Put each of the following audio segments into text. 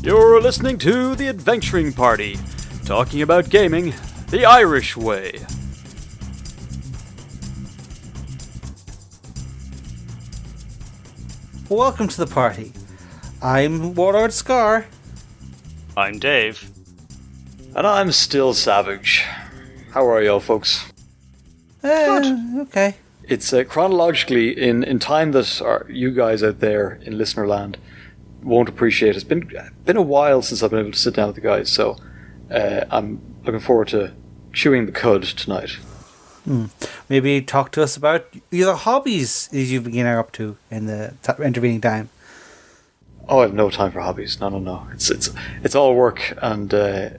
You're listening to The Adventuring Party, talking about gaming the Irish way. Welcome to the party. I'm Warlord Scarr. I'm Dave. And I'm still Savage. How are y'all, folks? Okay. It's chronologically in time that you guys out there in listener land won't appreciate. It's been a while since I've been able to sit down with the guys, so I'm looking forward to chewing the cud tonight. Maybe talk to us about your hobbies you've been getting up to in the intervening time. Oh, I have no time for hobbies. No. It's all work and and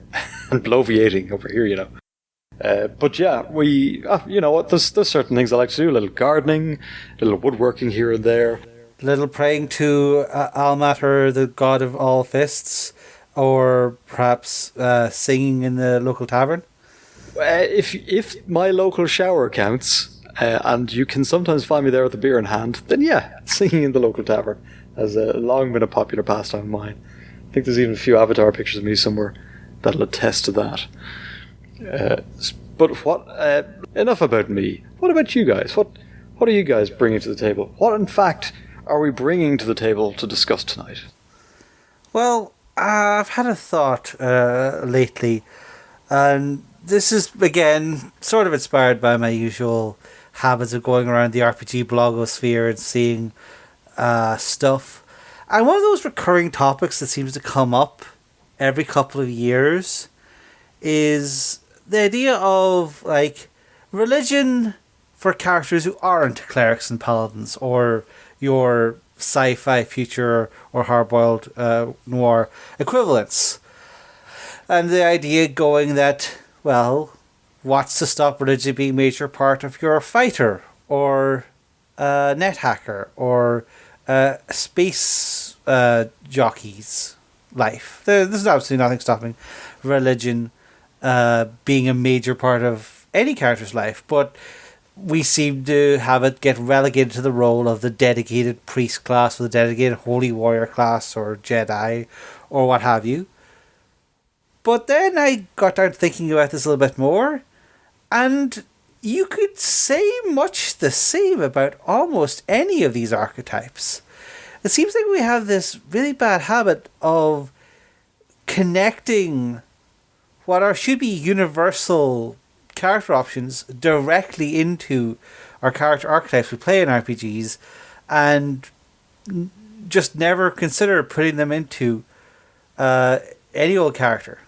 bloviating over here, you know. But yeah, there's certain things I like to do. A little gardening, a little woodworking here and there. Little praying to Almater, the god of all fists, or perhaps singing in the local tavern. If my local shower counts, and you can sometimes find me there with a beer in hand, then yeah, singing in the local tavern has long been a popular pastime of mine. I think there's even a few avatar pictures of me somewhere that'll attest to that. But enough about me. What about you guys? What are you guys bringing to the table? What, in fact, are we bringing to the table to discuss tonight? Well, I've had a thought lately, and this is, again, sort of inspired by my usual habits of going around the RPG blogosphere and seeing stuff. And one of those recurring topics that seems to come up every couple of years is the idea of, like, religion for characters who aren't clerics and paladins, or your sci-fi future or hard-boiled noir equivalents. And the idea going that, well, what's to stop religion being a major part of your fighter, or net hacker, or space jockey's life? There's absolutely nothing stopping religion being a major part of any character's life, but we seem to have it get relegated to the role of the dedicated priest class, or the dedicated holy warrior class, or Jedi, or what have you. But then I got down to thinking about this a little bit more, and you could say much the same about almost any of these archetypes. It seems like we have this really bad habit of connecting what should be universal character options directly into our character archetypes we play in RPGs, and just never consider putting them into any old character.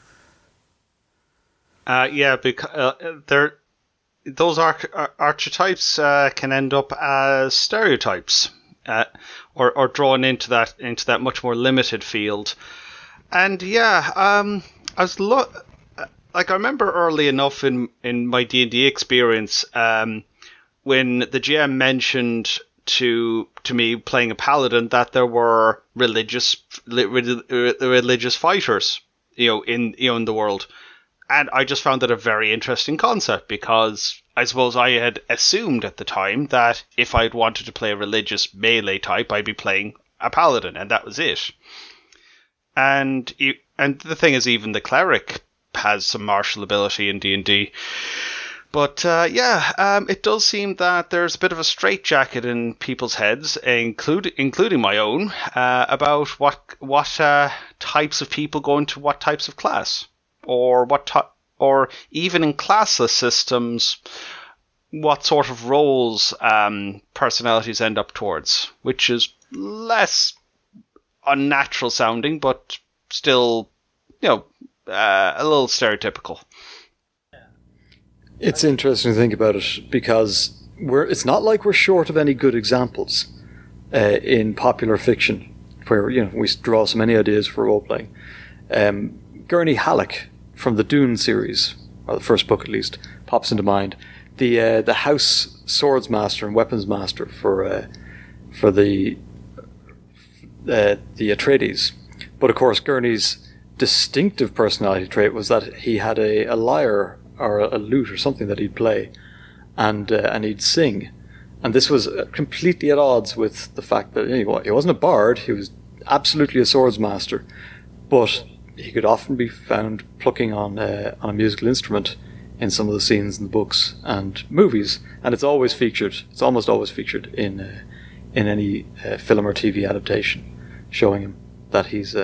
Because those archetypes can end up as stereotypes, or drawn into that much more limited field. And I was I remember early enough in my D&D experience, when the GM mentioned to me playing a paladin that there were religious fighters, in the world, and I just found that a very interesting concept, because I suppose I had assumed at the time that if I'd wanted to play a religious melee type, I'd be playing a paladin, and that was it. And the thing is, even the cleric has some martial ability in D&D. But it does seem that there's a bit of a straitjacket in people's heads, including my own, about what types of people go into what types of class, or or even in classless systems, what sort of roles personalities end up towards, which is less unnatural sounding, but still, a little stereotypical. It's interesting to think about it, because it's not like we're short of any good examples in popular fiction where we draw so many ideas for role playing. Gurney Halleck from the Dune series, or the first book at least, pops into mind. The house swords master and weapons master for the Atreides. But of course, Gurney's distinctive personality trait was that he had a lyre or a lute or something that he'd play, and he'd sing. And this was completely at odds with the fact that he wasn't a bard, he was absolutely a swords master. but he could often be found plucking on a musical instrument in some of the scenes in the books and movies, and it's always featured. It's almost always featured in any film or TV adaptation, showing him that he's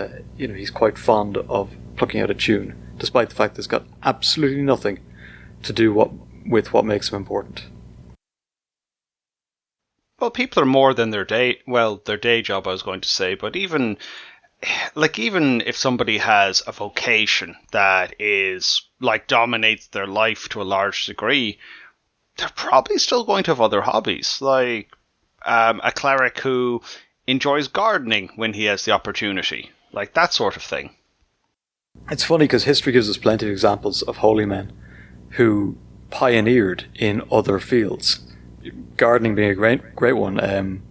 quite fond of plucking out a tune, despite the fact that it's got absolutely nothing to do with what makes him important. Well, people are more than their day job, I was going to say, but even if somebody has a vocation that is dominates their life to a large degree, they're probably still going to have other hobbies, like a cleric who enjoys gardening when he has the opportunity, like that sort of thing. It's funny because history gives us plenty of examples of holy men who pioneered in other fields. Gardening being a great one.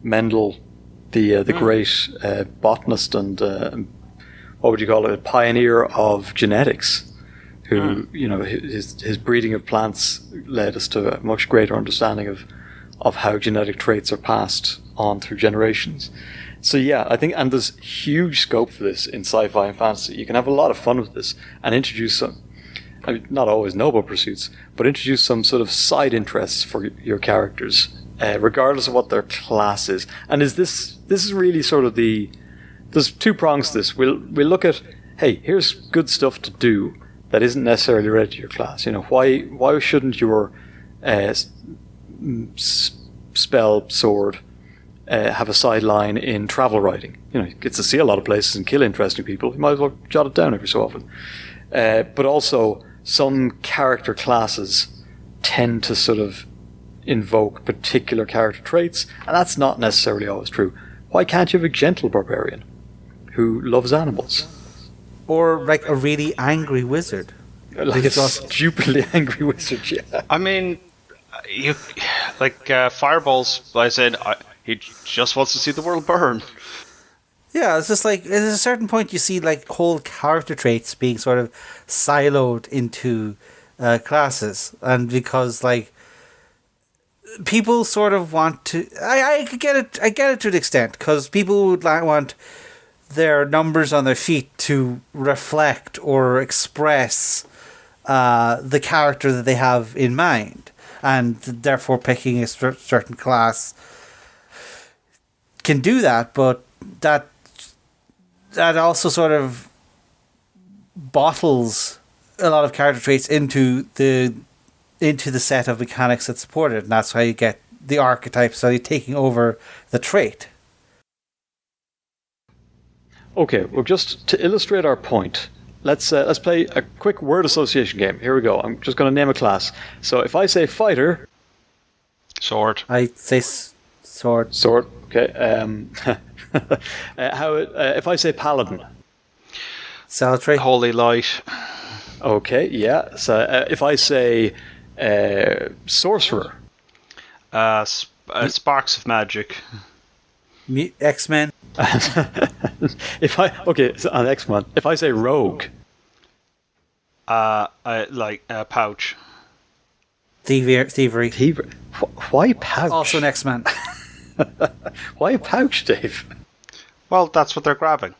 Mendel, the great botanist and what would you call it, a pioneer of genetics, who his breeding of plants led us to a much greater understanding of how genetic traits are passed on through generations. So yeah, I think, and there's huge scope for this in sci-fi and fantasy. You can have a lot of fun with this and introduce some, I mean, not always noble pursuits, but introduce some sort of side interests for your characters, regardless of what their class is. And this is really sort of there's two prongs to this. We'll look at, hey, here's good stuff to do that isn't necessarily related to your class. Why shouldn't your spell sword have a sideline in travel writing? You get to see a lot of places and kill interesting people. You might as well jot it down every so often. But also, some character classes tend to sort of invoke particular character traits, and that's not necessarily always true. Why can't you have a gentle barbarian who loves animals? Or like a really angry wizard. Like a stupidly angry wizard, yeah. I mean, Fireballs, I said, he just wants to see the world burn. Yeah, it's just like, at a certain point you see like whole character traits being sort of siloed into classes, and because like people sort of want to, I get it to an extent, because people would want their numbers on their sheet to reflect or express the character that they have in mind, and therefore picking a certain class can do that, but that also sort of bottles a lot of character traits into the set of mechanics that support it, and that's how you get the archetypes, so you're taking over the trait. Okay, well, just to illustrate our point, let's play a quick word association game. Here we go. I'm just going to name a class. So if I say fighter, sword. I say sword. Sword. Okay. If I say paladin, Salutary. Holy light. Okay. Yeah. So if I say sorcerer, sparks of magic. X-Men. So on X-Men, if I say rogue, pouch. Thievery. Why pouch? Also an X-Men. Why a pouch, Dave? Well, that's what they're grabbing.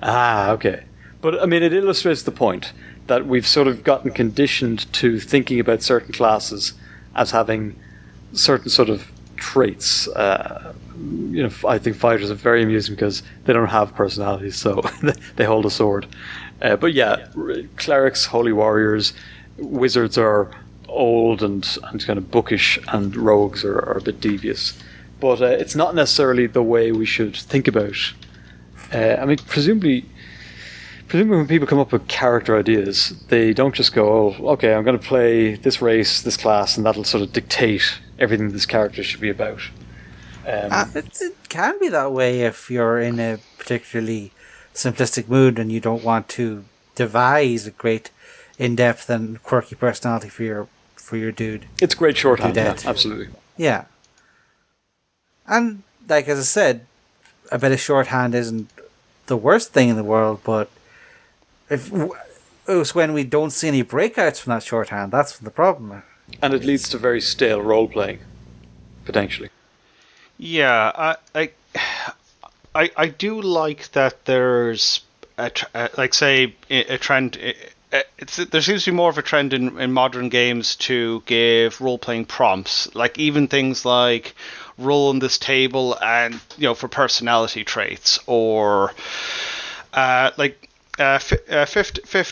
Ah, okay. But I mean, it illustrates the point that we've sort of gotten conditioned to thinking about certain classes as having certain sort of traits. I think fighters are very amusing because they don't have personalities, so they hold a sword. But yeah, clerics, holy warriors, wizards are old and kind of bookish, and rogues are a bit devious. But it's not necessarily the way we should think about. I mean, presumably when people come up with character ideas, they don't just go, "Oh, okay, I'm going to play this race, this class, and that'll sort of dictate everything this character should be about." It can be that way if you're in a particularly simplistic mood and you don't want to devise a great in-depth and quirky personality for your dude. It's great shorthand, yeah, absolutely. Yeah. And, like as I said, a bit of shorthand isn't the worst thing in the world, but it's when we don't see any breakouts from that shorthand, that's the problem. And it leads to very stale role-playing, potentially. Yeah, I do like that there's like say a trend. There seems to be more of a trend in modern games to give role-playing prompts, like even things like roll on this table and for personality traits, or Fifth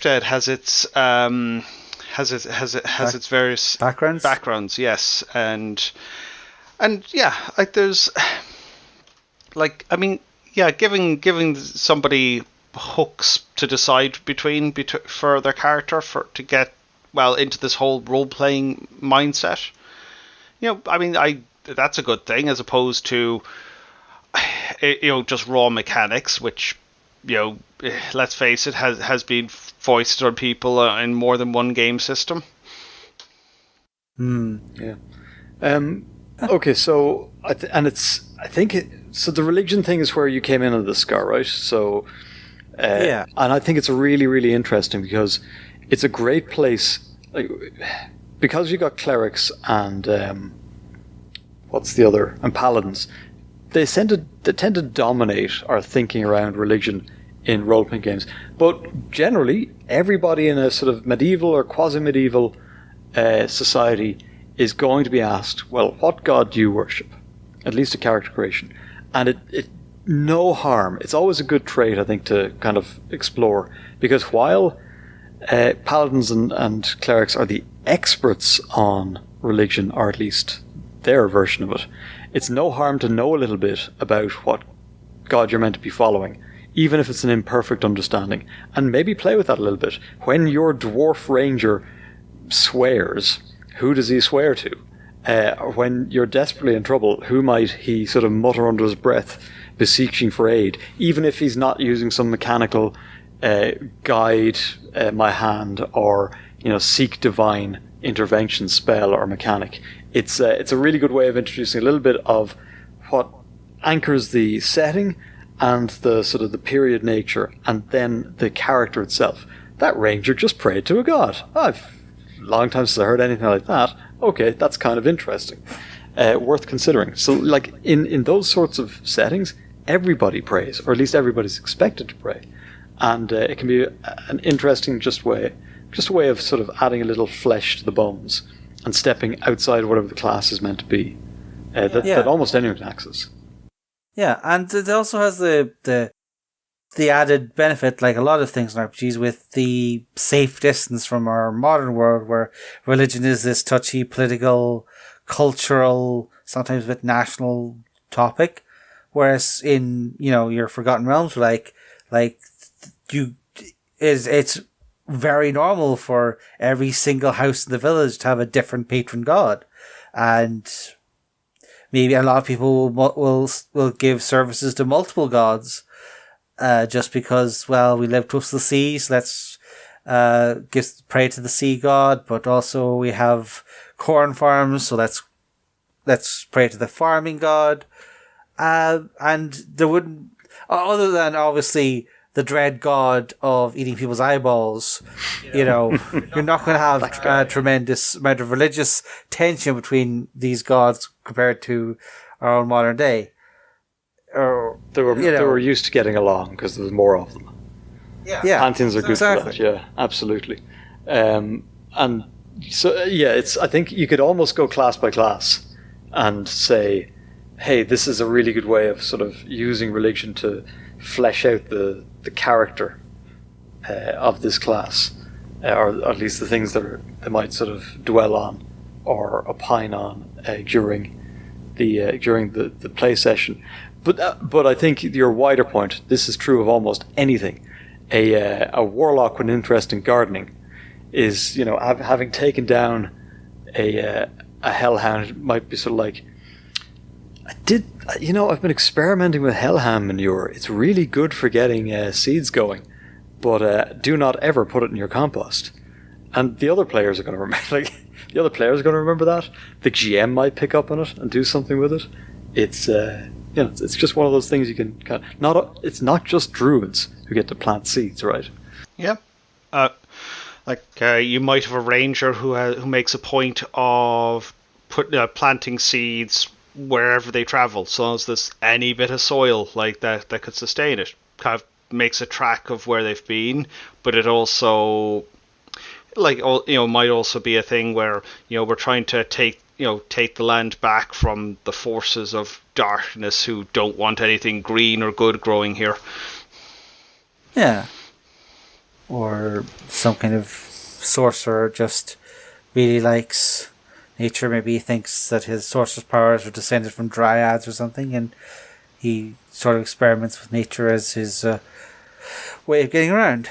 Ed has its its various backgrounds, yes, and yeah, like there's like I mean yeah, giving somebody hooks to decide between for their character to get into this whole role playing mindset. I mean, that's a good thing as opposed to just raw mechanics, which let's face it, has been foisted on people in more than one game system. Yeah. Okay, so I think the religion thing is where you came in on the Scarr, right? So and I think it's really, really interesting because it's a great place, like, because you got clerics and what's the other, and paladins. They tend to dominate our thinking around religion in role-playing games. But generally, everybody in a sort of medieval or quasi-medieval society is going to be asked, well, what god do you worship? At least a character creation. And it no harm. It's always a good trait, I think, to kind of explore. Because while paladins and clerics are the experts on religion, or at least their version of it, it's no harm to know a little bit about what god you're meant to be following, even if it's an imperfect understanding. And maybe play with that a little bit. When your dwarf ranger swears, who does he swear to? When you're desperately in trouble, who might he sort of mutter under his breath, beseeching for aid, even if he's not using some mechanical guide my hand or seek divine intervention spell or mechanic. It's a really good way of introducing a little bit of what anchors the setting and the sort of the period nature, and then the character itself. That ranger just prayed to a god. I've long time since I heard anything like that. Okay, that's kind of interesting. Worth considering. So, like, in those sorts of settings, everybody prays, or at least everybody's expected to pray. And it can be an interesting way of sort of adding a little flesh to the bones and stepping outside whatever the class is meant to be. That almost anyone can access. Yeah, and it also has the added benefit, like a lot of things in RPGs, with the safe distance from our modern world, where religion is this touchy, political, cultural, sometimes a bit national topic. Whereas in your Forgotten Realms, it's very normal for every single house in the village to have a different patron god, and maybe a lot of people will give services to multiple gods. Just because, we live close to the sea, so let's pray to the sea god, but also we have corn farms, so let's pray to the farming god. And there wouldn't, other than obviously the dread god of eating people's eyeballs, you're not going to have a tremendous amount of religious tension between these gods compared to our own modern day. They were used to getting along because there was more of them. Yeah, pantheons are good for that. Yeah, absolutely. And so I think you could almost go class by class and say, hey, this is a really good way of sort of using religion to flesh out the character of this class, or at least the things that they might sort of dwell on or opine on during the play session. But I think your wider point, this is true of almost anything. A warlock with an interest in gardening is, having taken down a hellhound, might be sort of like, I've been experimenting with hellhound manure. It's really good for getting seeds going, but do not ever put it in your compost. And the other players are going to remember. That. The GM might pick up on it and do something with it. It's it's just one of those things you can it's not just druids who get to plant seeds, right? Yeah. You might have a ranger who makes a point of planting seeds wherever they travel, so long as there's any bit of soil like that could sustain it. Kind of makes a track of where they've been, but it also, like, might also be a thing where, we're trying to take the land back from the forces of darkness who don't want anything green or good growing here. Yeah. Or some kind of sorcerer just really likes nature. Maybe he thinks that his sorcerer's powers are descended from dryads or something, and he sort of experiments with nature as his way of getting around.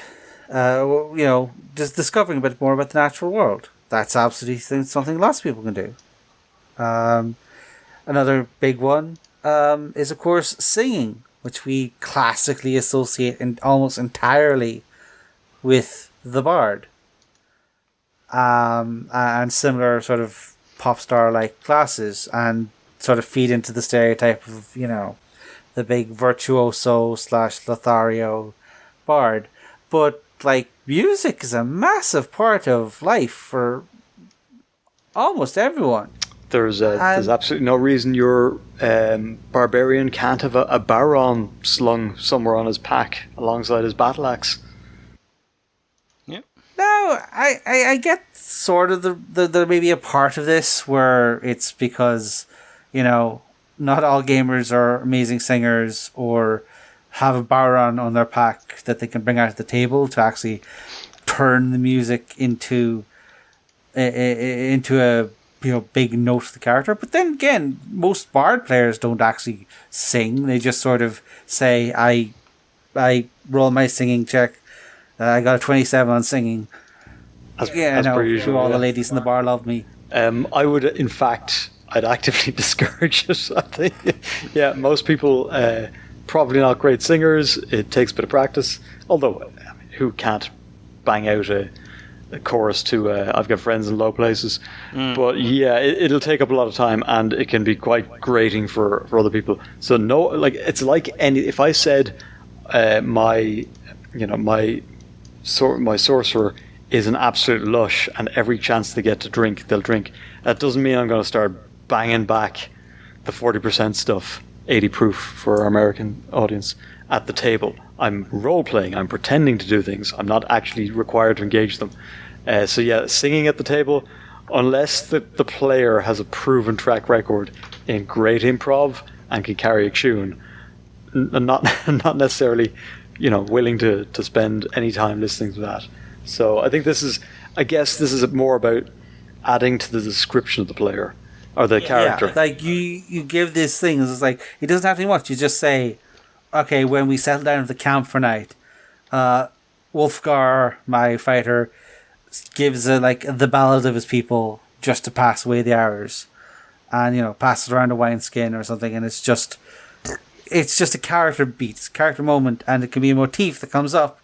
Just discovering a bit more about the natural world. That's absolutely something lots of people can do. Another big one is, of course, singing, which we classically associate almost entirely with the bard. And similar sort of pop star-like classes, and sort of feed into the stereotype of, the big virtuoso / Lothario bard. But, like, music is a massive part of life for almost everyone. There's absolutely no reason your barbarian can't have a baron slung somewhere on his pack alongside his battle axe. Yeah. No, I get sort of the maybe a part of this where it's because, not all gamers are amazing singers or have a baron on their pack that they can bring out to the table to actually turn the music into a big note to the character. But then again, most bard players don't actually sing. They just sort of say, I roll my singing check. I got a 27 on singing. As per usual, all the ladies in the bar love me. I would, in fact, I'd actively discourage it. I think, yeah, most people probably not great singers. It takes a bit of practice. Although, who can't bang out a chorus to I've Got Friends in Low Places? But yeah, it'll take up a lot of time, and it can be quite grating for other people. So no, like, it's like if I said my sorcerer is an absolute lush, and every chance they get to drink, they'll drink. That doesn't mean I'm going to start banging back the 40% stuff, 80 proof for our American audience, at the table. I'm role-playing, I'm pretending to do things. I'm not actually required to engage them. So yeah, singing at the table, unless the player has a proven track record in great improv and can carry a tune, not necessarily, willing to spend any time listening to that. So I think this is more about adding to the description of the player or the character. Yeah, like you give these things, it's like, it doesn't have to be much. You just say, okay, when we settle down at the camp for night, Wolfgar, my fighter, gives the ballad of his people just to pass away the hours, and passes around a wineskin or something, and it's just a character beat, it's a character moment, and it can be a motif that comes up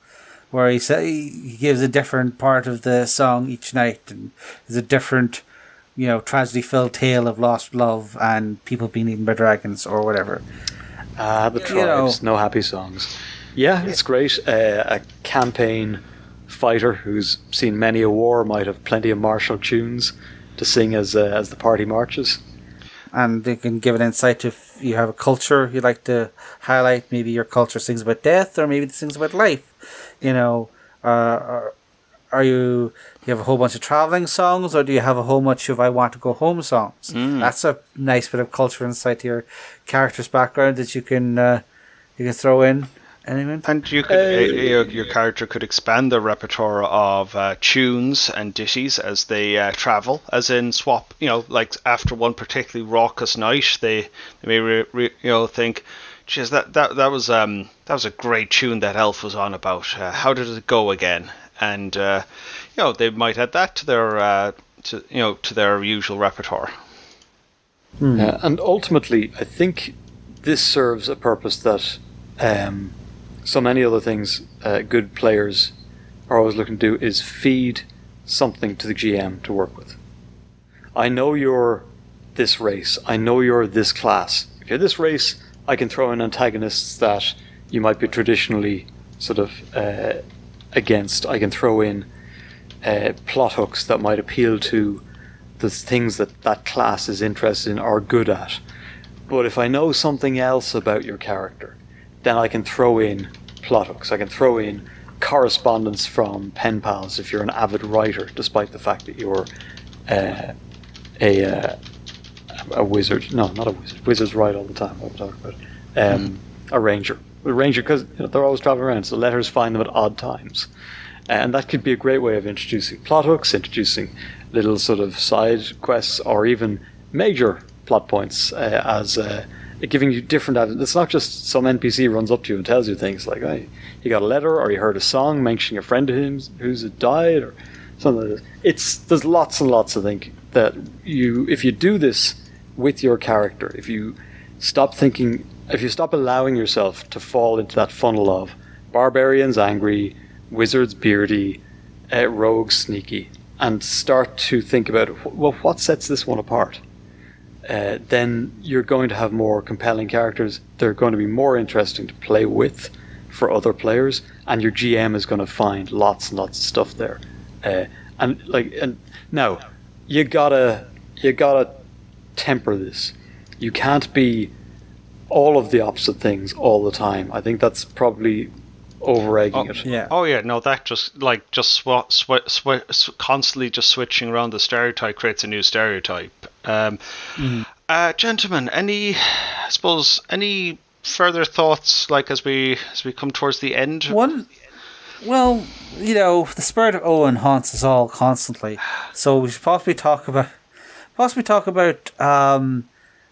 where he gives a different part of the song each night, and there's a different tragedy-filled tale of lost love and people being eaten by dragons or whatever. The tribes, no happy songs. Yeah, it's great. A campaign fighter who's seen many a war might have plenty of martial tunes to sing as the party marches. And they can give an insight to if you have a culture you'd like to highlight. Maybe your culture sings about death, or maybe it sings about life. Are you have a whole bunch of traveling songs, or do you have a whole bunch of I want to go home songs? That's a nice bit of culture insight to your character's background that you can throw in. Anyone? And you could your character could expand their repertoire of tunes and ditties as they travel, as in swap. Like after one particularly raucous night, they may think, "Geez, that was a great tune that elf was on about. How did it go again?" And they might add that to their to their usual repertoire. And ultimately, I think this serves a purpose that so many other things good players are always looking to do, is feed something to the GM to work with. I know you're this race. I know you're this class. If you're this race, I can throw in antagonists that you might be traditionally sort of against. I can throw in plot hooks that might appeal to the things that class is interested in or good at. But if I know something else about your character, then I can throw in plot hooks. I can throw in correspondence from pen pals if you're an avid writer, despite the fact that you're a wizard. No, not a wizard. Wizards write all the time. What am I talking about? A ranger. A ranger, because they're always traveling around, so letters find them at odd times. And that could be a great way of introducing plot hooks, introducing little sort of side quests, or even major plot points as giving you different avenues. It's not just some NPC runs up to you and tells you things like, "Hey, you got a letter, or you heard a song mentioning a friend of him who's died," or something like this. There's lots and lots, I think, that if you do this with your character, if you stop allowing yourself to fall into that funnel of barbarians angry, wizards beardy, rogues sneaky, and start to think about, well, what sets this one apart? Then you're going to have more compelling characters. They're going to be more interesting to play with for other players, and your GM is going to find lots and lots of stuff there. And now you gotta temper this. You can't be all of the opposite things all the time. I think that's probably over-egging it. Yeah. Oh yeah, no, that constantly just switching around the stereotype creates a new stereotype. Gentlemen, any further thoughts, like as we come towards the end? Well, the spirit of Owen haunts us all constantly, so we should possibly talk about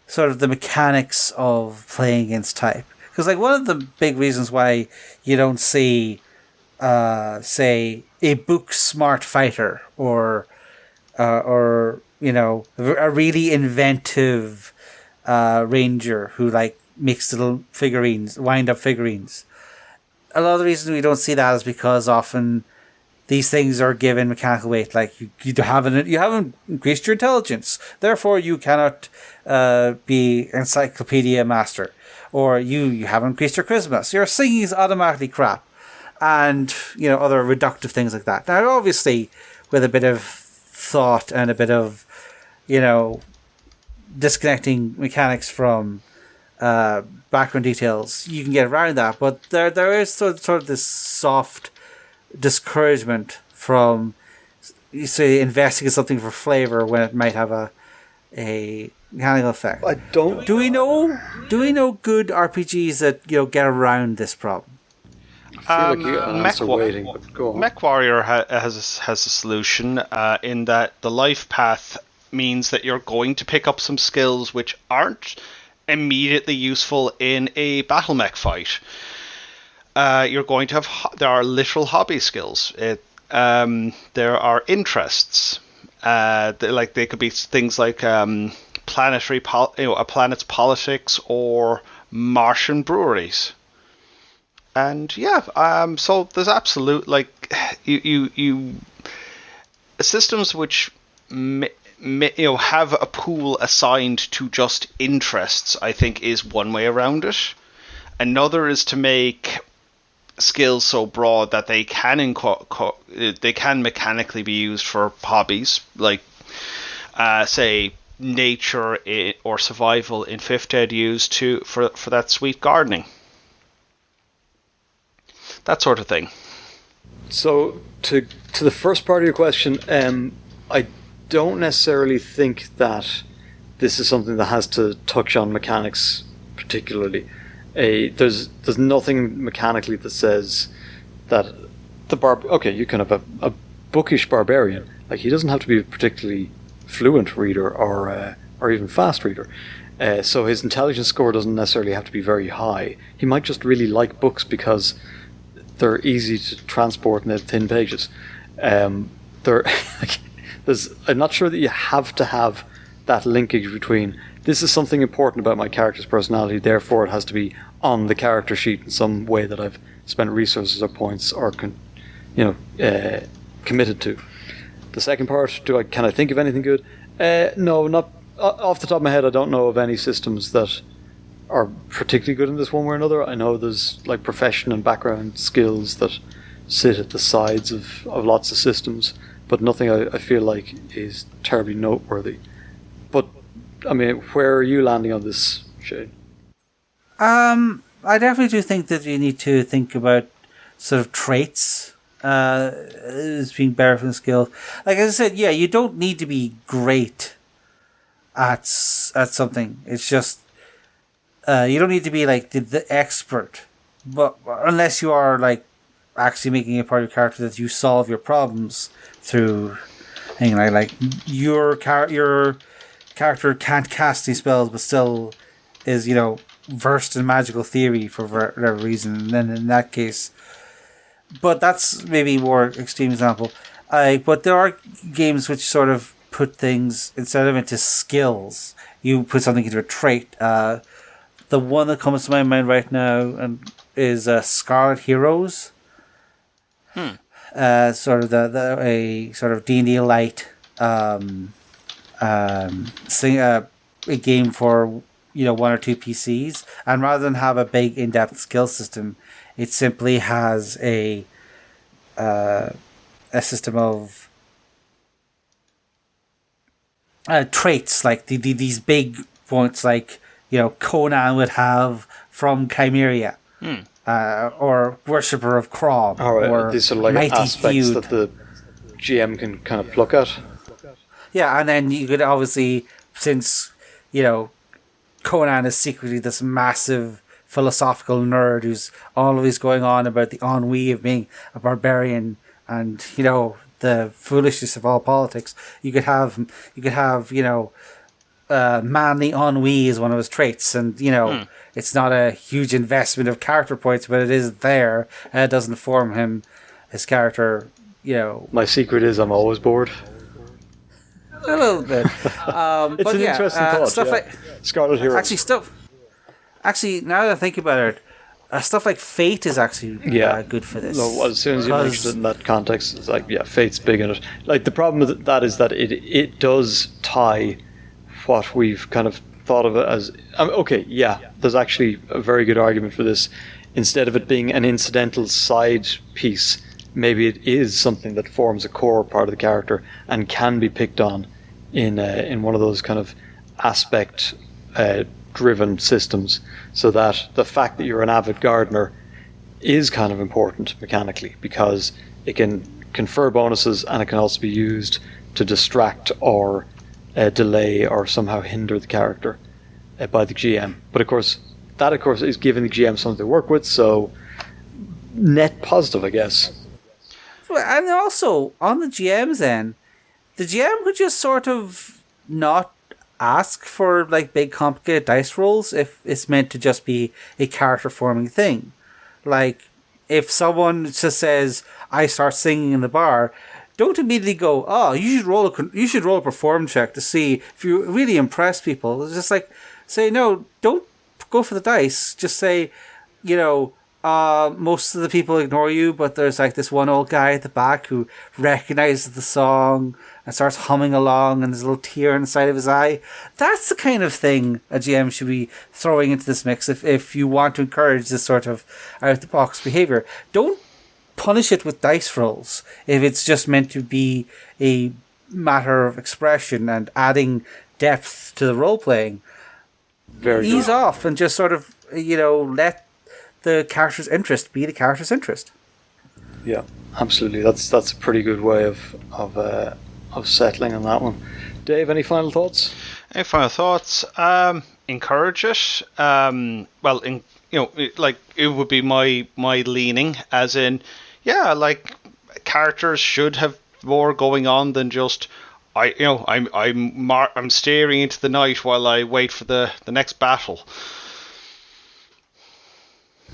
sort of the mechanics of playing against type. Because one of the big reasons why you don't see, say, a book smart fighter or a really inventive ranger who makes little figurines, wind up figurines. A lot of the reasons we don't see that is because often these things are given mechanical weight. Like you haven't increased your intelligence, therefore you cannot be encyclopedia master. Or you haven't increased your charisma, so your singing is automatically crap, and other reductive things like that. Now, obviously, with a bit of thought and a bit of disconnecting mechanics from background details, you can get around that. But there is sort of this soft discouragement from investing in something for flavor when it might have a mechanical effect. I don't. Do we know good RPGs that get around this problem? I feel like you got an answer waiting, but go on. Mech Warrior has a solution in that the life path means that you're going to pick up some skills which aren't immediately useful in a battle mech fight. You're going to have there are literal hobby skills. There are interests. They could be things like a planet's politics or Martian breweries. And so there's absolute you systems which have a pool assigned to just interests, I think, is one way around it. Another is to make skills so broad that they can mechanically be used for hobbies, like say nature or survival in 5th ed used for that sweet gardening, that sort of thing. So to the first part of your question, I don't necessarily think that this is something that has to touch on mechanics particularly. There's nothing mechanically that says that you can have a bookish barbarian. Like, he doesn't have to be a particularly fluent reader or even fast reader. So his intelligence score doesn't necessarily have to be very high. He might just really like books because they're easy to transport in their thin pages. I'm not sure that you have to have that linkage between this is something important about my character's personality, therefore it has to be on the character sheet in some way that I've spent resources or points or committed to. The second part, can I think of anything good? No, not off the top of my head. I don't know of any systems that are particularly good in this one way or another. I know there's profession and background skills that sit at the sides of lots of systems, but nothing I feel like is terribly noteworthy. But I mean, where are you landing on this, Shane? I definitely do think that you need to think about sort of traits as being better from skills. Like as I said, yeah, you don't need to be great at something. It's just you don't need to be like the expert, but unless you are like actually making a part of your character that you solve your problems through. Thing like your character can't cast these spells, but still is versed in magical theory for whatever reason. And then in that case, but that's maybe a more extreme example. But there are games which sort of put things instead of into skills, you put something into a trait. The one that comes to my mind right now is Scarlet Heroes. Sort of a sort of D&D light a game for 1 or 2 PCs, and rather than have a big in-depth skill system, it simply has a system of traits like these big points like Conan would have from Chimeria. Or Worshipper of Crom, or these are like Mighty aspects Feud. that the GM can kind of pluck at. Yeah, and then you could obviously, since Conan is secretly this massive philosophical nerd who's always going on about the ennui of being a barbarian and the foolishness of all politics. You could have manly ennui is one of his traits, and it's not a huge investment of character points, but it is there, and it doesn't form his character. My secret is I'm always bored. A little bit. It's an interesting thought. Stuff yeah. like Scarlet Heroes. Actually, now that I think about it, stuff like Fate is actually good for this. No, as soon as you mentioned it in that context, it's like Fate's big in it. Like the problem with that is that it does tie what we've kind of thought of it as. There's actually a very good argument for this. Instead of it being an incidental side piece, maybe it is something that forms a core part of the character and can be picked on in one of those kind of aspect driven systems, so that the fact that you're an avid gardener is kind of important mechanically, because it can confer bonuses and it can also be used to distract or delay or somehow hinder the character by the GM. But of course is giving the GM something to work with, so net positive, I guess. And also on the GM's end, the GM could just sort of not ask for like big complicated dice rolls if it's meant to just be a character forming thing. Like if someone just says, I start singing in the bar, don't immediately go, oh, you should roll a performance check to see if you really impress people. It's just like, say, no, don't go for the dice. Just say, most of the people ignore you, but there's like this one old guy at the back who recognizes the song and starts humming along, and there's a little tear inside of his eye. That's the kind of thing a GM should be throwing into this mix if you want to encourage this sort of out-the-box behavior. Don't punish it with dice rolls if it's just meant to be a matter of expression and adding depth to the role-playing. Ease off and just sort of, let the character's interest be the character's interest. Yeah, absolutely. That's a pretty good way of settling on that one. Dave, any final thoughts? Any final thoughts? Encourage it. It would be my leaning, as in, characters should have more going on than just I'm staring into the night while I wait for the next battle.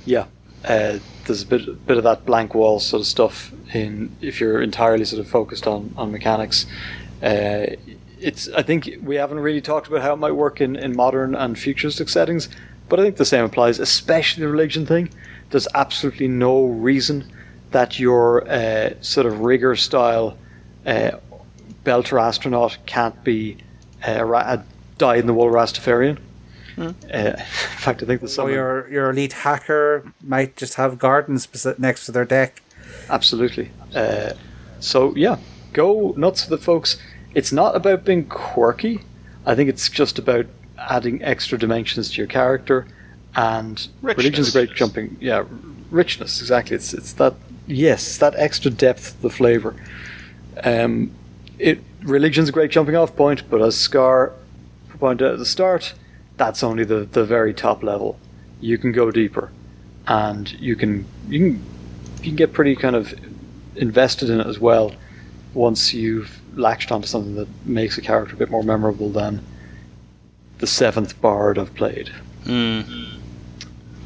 Yeah, there's a bit of that blank wall sort of stuff if you're entirely sort of focused on mechanics. I think we haven't really talked about how it might work in modern and futuristic settings, but I think the same applies, especially the religion thing. There's absolutely no reason that your sort of rigger style Belter astronaut can't be a dyed-in-the-wool Rastafarian. In fact, I think there's some. Or your elite hacker might just have gardens next to their deck. Absolutely. Go nuts with it, folks. It's not about being quirky. I think it's just about adding extra dimensions to your character And Richness. religion's a great jumping. Yeah, richness, exactly. It's that, yes, that extra depth of the flavour. Religion's a great jumping off point, but as Scarr pointed out at the start, that's only the very top level. You can go deeper, and you can get pretty kind of invested in it as well once you've latched onto something that makes a character a bit more memorable than the 7th bard I've played.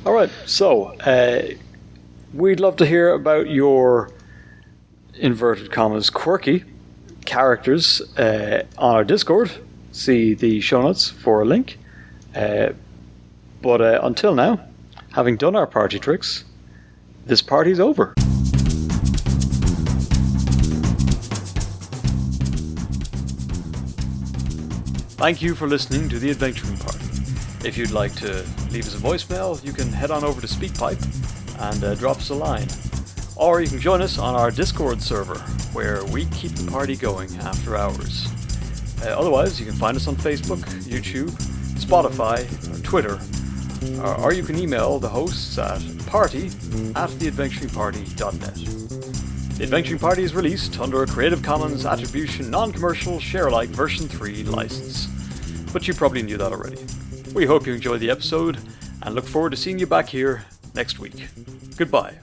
Alright, so we'd love to hear about your inverted commas quirky characters on our Discord. See the show notes for a link. But until now, having done our party tricks, this party's over. Thank you for listening to The Adventuring Party. If you'd like to leave us a voicemail, you can head on over to SpeakPipe and drop us a line. Or you can join us on our Discord server, where we keep the party going after hours. Otherwise, you can find us on Facebook, YouTube, Spotify, or Twitter, or you can email the hosts at party@theadventuringparty.net. The Adventuring Party is released under a Creative Commons Attribution Non-Commercial Share-alike version 3 license, but you probably knew that already. We hope you enjoyed the episode, and look forward to seeing you back here next week. Goodbye.